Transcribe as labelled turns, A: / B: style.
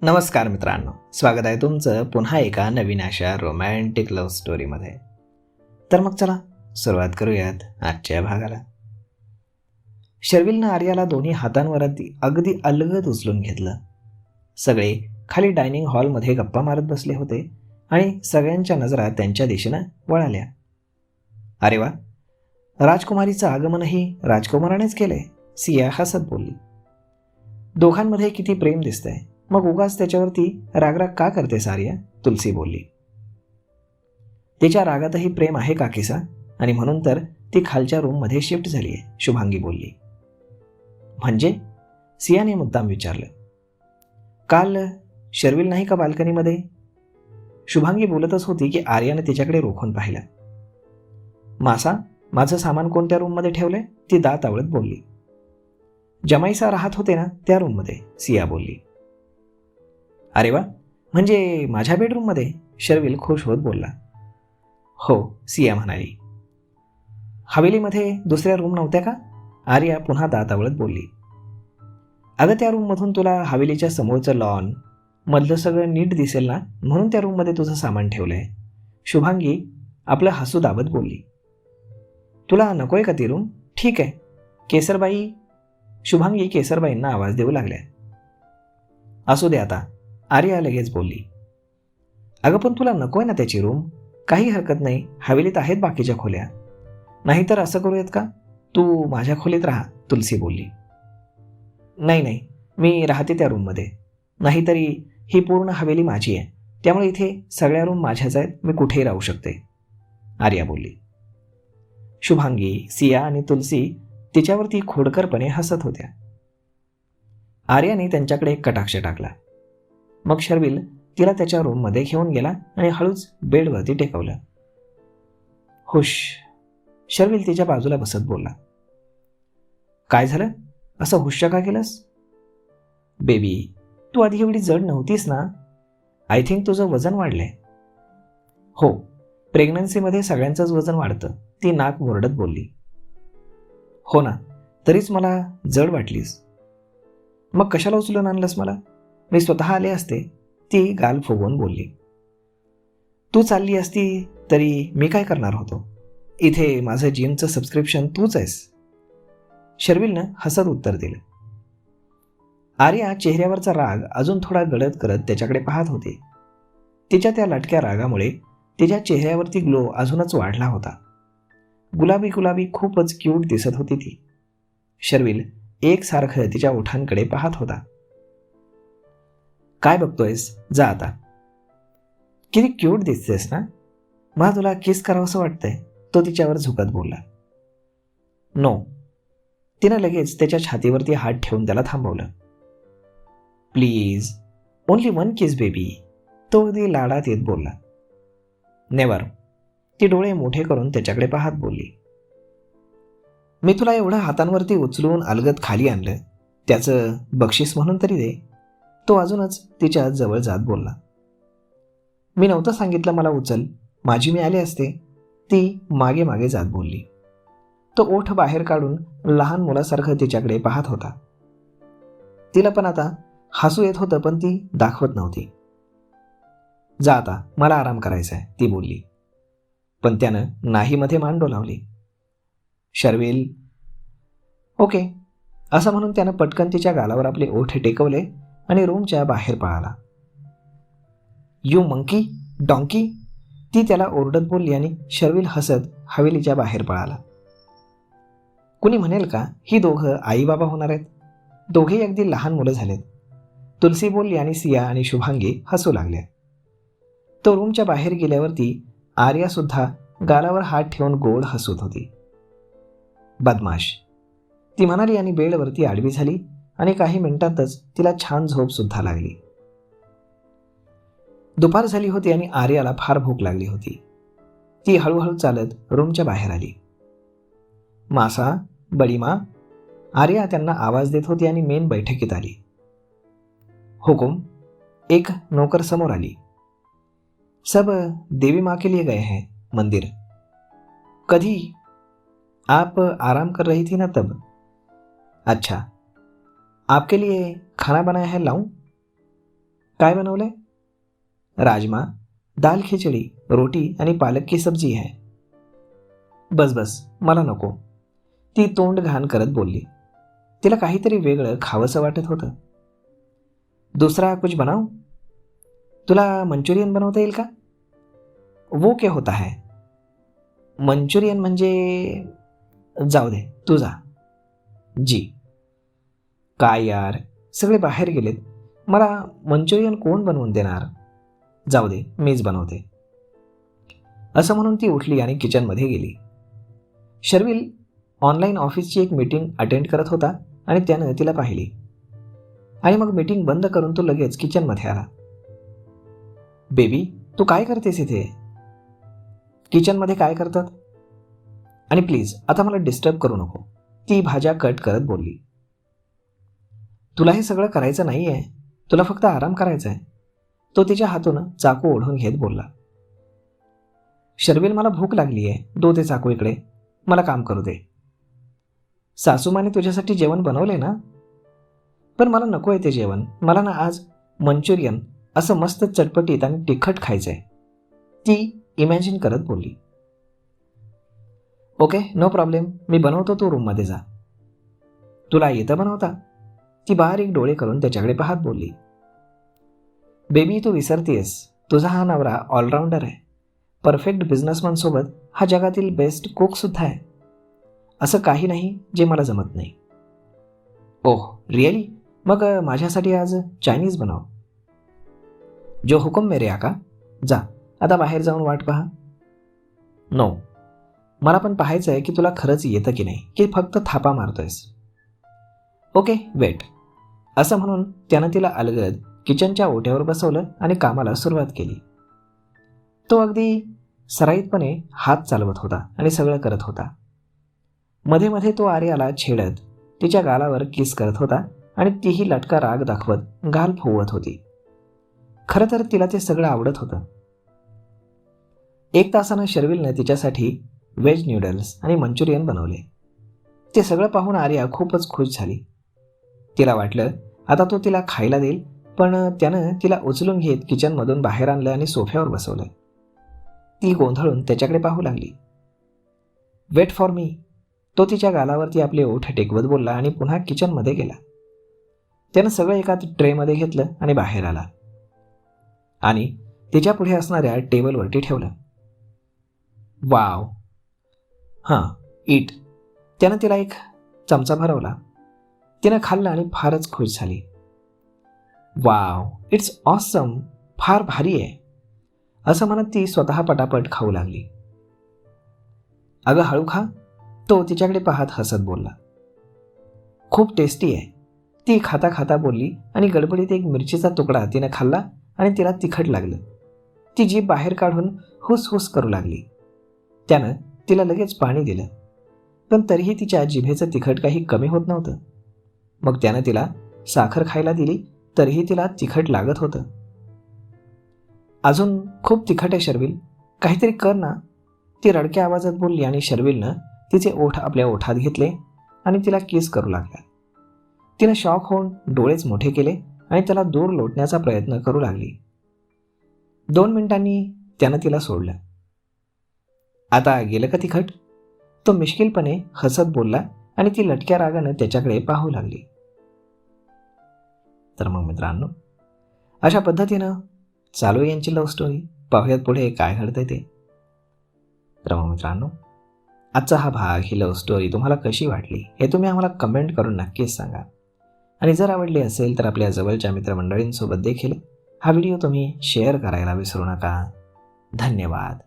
A: नमस्कार मित्रांनो, स्वागत आहे तुमचं पुन्हा एका नवीन अशा रोमॅन्टिक लव्ह स्टोरीमध्ये. तर मग चला सुरुवात करूयात आजच्या भागाला. शर्विलनं आर्याला दोन्ही हातांवरती अगदी अलगद उचलून घेतलं. सगळे खाली डायनिंग हॉलमध्ये गप्पा मारत बसले होते आणि सगळ्यांच्या नजरा त्यांच्या दिशेनं वळाल्या. अरे वा, राजकुमारीचं आगमनही राजकुमारानेच केलंय, सिया हसत बोलली. दोघांमध्ये किती प्रेम दिसतंय, मग उगाच त्याच्यावरती रागराग का करतेस आर्या, तुलसी बोलली. तिच्या रागातही प्रेम आहे काकीसा, आणि म्हणून तर ती खालच्या रूममध्ये शिफ्ट झाली आहे, शुभांगी बोलली. म्हणजे, सियाने मुद्दाम विचारलं. काल शर्विल नाही का बाल्कनीमध्ये? शुभांगी बोलतच होती की आर्याने तिच्याकडे रोखून पाहिलं. मासा, माझं सामान कोणत्या रूममध्ये ठेवलंय, ती दात आवळत बोलली. जमाईसा राहत होते ना त्या रूममध्ये, सिया बोलली. अरे वा, म्हणजे माझ्या बेडरूममध्ये, शर्विल खुश होत बोलला. हो, सिया म्हणाली. हवेलीमध्ये दुसऱ्या रूम नव्हत्या का, आर्या पुन्हा दात आवळत बोलली. अगं, त्या रूममधून तुला हवेलीच्या समोरचं लॉन मधलं सगळं नीट दिसेल ना, म्हणून त्या रूममध्ये तुझं सामान ठेवलंय, शुभांगी आपलं हसू दाबत बोलली. तुला नकोय का ती रूम? ठीक आहे केसरबाई, शुभांगी केसरबाईंना आवाज देऊ लागल्या. असू दे आता, आर्या लगेच बोलली. अगं पण तुला नकोय ना त्याची रूम? काही हरकत नाही, हवेलीत आहेत बाकीच्या खोल्या. नाहीतर असं करूयात का, तू माझ्या खोलीत राहा, तुलसी बोलली. नाही नाही, मी राहते त्या रूममध्ये. नाहीतरी ही पूर्ण हवेली माझी आहे, त्यामुळे इथे सगळ्या रूम माझ्याच आहेत, मी कुठेही राहू शकते, आर्या बोलली. शुभांगी, सिया आणि तुलसी तिच्यावरती खोडकरपणे हसत होत्या. आर्याने त्यांच्याकडे एक कटाक्ष टाकला. मग शर्विल तिला त्याच्या रूममध्ये घेऊन गेला आणि हळूच बेडवरती टेकवलं. हुश, शर्विल तिच्या बाजूला बसत बोलला. काय झालं, असं हुश का केलंस? बेबी, तू आधी एवढी जड नव्हतीस ना, आय थिंक तुझं वजन वाढलंय. हो, प्रेग्नन्सीमध्ये सगळ्यांचंच वजन वाढतं, ती नाक मुरडत बोलली. हो ना, तरीच मला जड वाटलीस. मग कशाला उचलून आणलंस मला? मी स्वतः आले असते, ती गाल फुगवून बोलली. तू चालली असती तरी मी काय करणार होतो, इथे माझं जिमचं सबस्क्रिप्शन तूच आहेस, शर्विलनं हसत उत्तर दिलं. आर्या चेहऱ्यावरचा राग अजून थोडा गडद करत त्याच्याकडे पाहत होती. तिच्या त्या लटक्या रागामुळे तिच्या चेहऱ्यावरती ग्लो अजूनच वाढला होता. गुलाबी गुलाबी खूपच क्यूट दिसत होती ती. शर्विल एकसारखं तिच्या ओठांकडे पाहत होता. काय बघतोयस, जा आता. किती क्यूट दिसतेस ना, मला तुला किस करावंसं वाटतंय, तो तिच्यावर झुकत बोलला. नो, तिनं लगेच त्याच्या छातीवरती हात ठेवून त्याला थांबवलं. Please, only one kiss baby, तो अगदी लाडात येत बोलला. नेवर, ती डोळे मोठे करून त्याच्याकडे पाहत बोलली. मी तुला एवढं हातांवरती उचलून अलगद खाली आणलं, त्याचं बक्षीस म्हणून तरी दे, तो अजूनच तिच्या जवळ जात बोलला. मी नव्हतं सांगितलं मला उचल, माझी मी आले असते, ती मागे मागे जात बोलली. तो ओठ बाहेर काढून लहान मुलासारखं तिच्याकडे पाहत होता. तिला पण आता हसू येत होतं, पण ती दाखवत नव्हती. जा आता, मला आराम करायचा आहे, ती बोलली. पण त्यानं नाही मध्ये मान डोलावली. शर्विल, ओके, असं म्हणून त्यानं पटकन तिच्या गालावर आपले ओठ टेकवले आणि रूमच्या बाहेर पळाला. यू मंकी, डॉंकी, ती त्याला ओरडत बोलली आणि शर्विल हसत हवेलीच्या बाहेर पळाला. कुणी म्हणेल का ही दोघं आई बाबा होणार आहेत, दोघेही अगदी लहान मुलं झालेत, तुलसी बोलली आणि सिया आणि शुभांगी हसू लागल्या. तो रूमच्या बाहेर गेल्यावरती आर्या सुद्धा गालावर हात ठेवून गोड हसत होती. बदमाश, ती म्हणाली आणि बेडवरती आडवी झाली आणि काही मिनिटांतच तिला छान झोप सुद्धा लागली. दुपार झाली होती आणि आर्याला फार भूक लागली होती. ती हळूहळू चालत रूमच्या बाहेर आली. मासा, बडीमा, आर्या त्यांना आवाज देत होती आणि मेन बैठकीत आली. हुकुम, एक नौकर समोर आली. सब देवी माँ के लिए गए हैं मंदिर. कधी? आप आराम कर रही थी ना तब. अच्छा, आपके लिए खाना बनाया है, लाऊं? काय बनवलंय? राजमा, दाल खिचडी, रोटी आणि पालक की सब्जी है. बस बस, मला नको. ती तोंड घाण करत बोलली. तिला काहीतरी वेगळं खावंसं वाटत होतं. दुसरा कुछ बनाऊ? तुला मंचुरियन बनवता येईल का? वो क्या होता है? मंचुरियन म्हणजे? जाऊ दे, तू जा. जी. काय यार, सगळे बाहेर गेलेत. मला मंचुरियन कोण बनवून देणार? जाऊ दे, मीच बनवते. असं म्हणून ती उठली आणि किचनमध्ये गेली. शर्विल ऑनलाईन ऑफिसची एक मीटिंग अटेंड करत होता आणि त्यानं तिला पाहिली. आणि मग मीटिंग बंद करून तो लगेच किचनमध्ये आला. बेबी, तू काय करतेस इथे? किचनमध्ये काय करतात? आणि प्लीज आता मला डिस्टर्ब करू नको, ती भाज्या कट करत बोलली. तुला हे सगळं करायचं नाही आहे, तुला फक्त आराम करायचा आहे, तो तिच्या हातून चाकू ओढून घेत बोलला. शर्विल, मला भूक लागली आहे, दो ते चाकू इकडे, मला काम करू दे. सासूमाने तुझ्यासाठी जेवण बनवले ना? पण मला नको आहे ते जेवण. मला ना आज मंचुरियन असं मस्त चटपटीत आणि तिखट खायचं आहे, ती इमॅजिन करत बोलली. ओके, नो प्रॉब्लेम, मी बनवतो, तू रूममध्ये जा. तुला येतं बनवता? ती बारीक डोळे करून त्याच्याकडे पाहत बोलली. बेबी, तू विसरतेस, तुझा हा नवरा ऑलराऊंडर आहे, परफेक्ट बिझनेसमॅनसोबत हा जगातील बेस्ट कुकसुद्धा आहे. असं काही नाही जे मला जमत नाही. ओह रिअली? मग माझ्यासाठी आज चायनीज बनव. जो हुकुम मेरे आका. जा आता बाहेर जाऊन वाट पहा. नो, मला पण पाहायचं आहे की तुला खरंच येतं की नाही, की फक्त थापा मारतोयस. Okay weight. असं म्हणून त्यानं तिला अलगद किचनच्या ओट्यावर बसवलं आणि कामाला सुरुवात केली. तो अगदी सराईतपणे हात चालवत होता आणि सगळं करत होता. मध्ये मध्ये तो आर्याला छेडत तिच्या गालावर किस करत होता आणि तीही लटका राग दाखवत गाल फुवत होती. खरं तर तिला ते सगळं आवडत होतं. 1 तासानं शर्विलनं तिच्यासाठी व्हेज न्यूडल्स आणि मंचुरियन बनवले. ते सगळं पाहून आर्या खूपच खुश झाली. तिला वाटलं आता तो तिला खायला देईल, पण त्यानं तिला उचलून घेत किचनमधून बाहेर आणलं आणि सोफ्यावर बसवलं. ती गोंधळून त्याच्याकडे पाहू लागली. Wait for me. तो तिच्या गालावरती आपले ओठ टेकवत बोलला आणि पुन्हा किचनमध्ये गेला. त्यानं सगळं एका ट्रेमध्ये घेतलं आणि बाहेर आला आणि तिच्या पुढे असणाऱ्या टेबलवरती ठेवलं. वाव, हां इट. त्यानं तिला एक चमचा भरवला. तिनं खाल्लं आणि फारच खुश झाली. वाव, इट्स ऑसम, फार भारी आहे, असं म्हणत ती स्वतः पटापट खाऊ लागली. अगं हळू खा, तो तिच्याकडे पाहत हसत बोलला. खूप टेस्टी आहे, ती खाता खाता बोलली आणि गडबडीत एक मिरचीचा तुकडा तिनं खाल्ला आणि तिला तिखट लागलं. ती जीभ बाहेर काढून हुस हुस करू लागली. त्यानं तिला लगेच पाणी दिलं, पण तरीही तिच्या जिभेचं तिखट काही कमी होत नव्हतं. मग त्यानं तिला साखर खायला दिली, तरीही तिला तिखट लागत होतं. अजून खूप तिखट आहे शर्विल, काहीतरी कर ना, ती रडक्या आवाजात बोलली आणि शर्विलनं तिचे ओठ आपल्या ओठात घेतले आणि तिला किस करू लागला. तिनं शॉक होऊन डोळेच मोठे केले आणि त्याला दूर लोटण्याचा प्रयत्न करू लागली. 2 मिनिटांनी त्यानं तिला सोडलं. आता गेलं का तिखट? तो मिश्किलपणे हसत बोलला आणि ती लटक्या रागानं त्याच्याकडे पाहू लागली. तर मग मित्रांनो, अशा पद्धतीनं चालू आहे यांची लव्ह स्टोरी. पाहूयात पुढे काय घडतंय ते. तर मग मित्रांनो, आजचा हा भाग, ही लव्ह स्टोरी तुम्हाला कशी वाटली हे तुम्ही आम्हाला कमेंट करून नक्कीच सांगा. आणि जर आवडली असेल तर आपल्या जवळच्या मित्रमंडळींसोबत देखील हा व्हिडिओ तुम्ही शेअर करायला विसरू नका. धन्यवाद.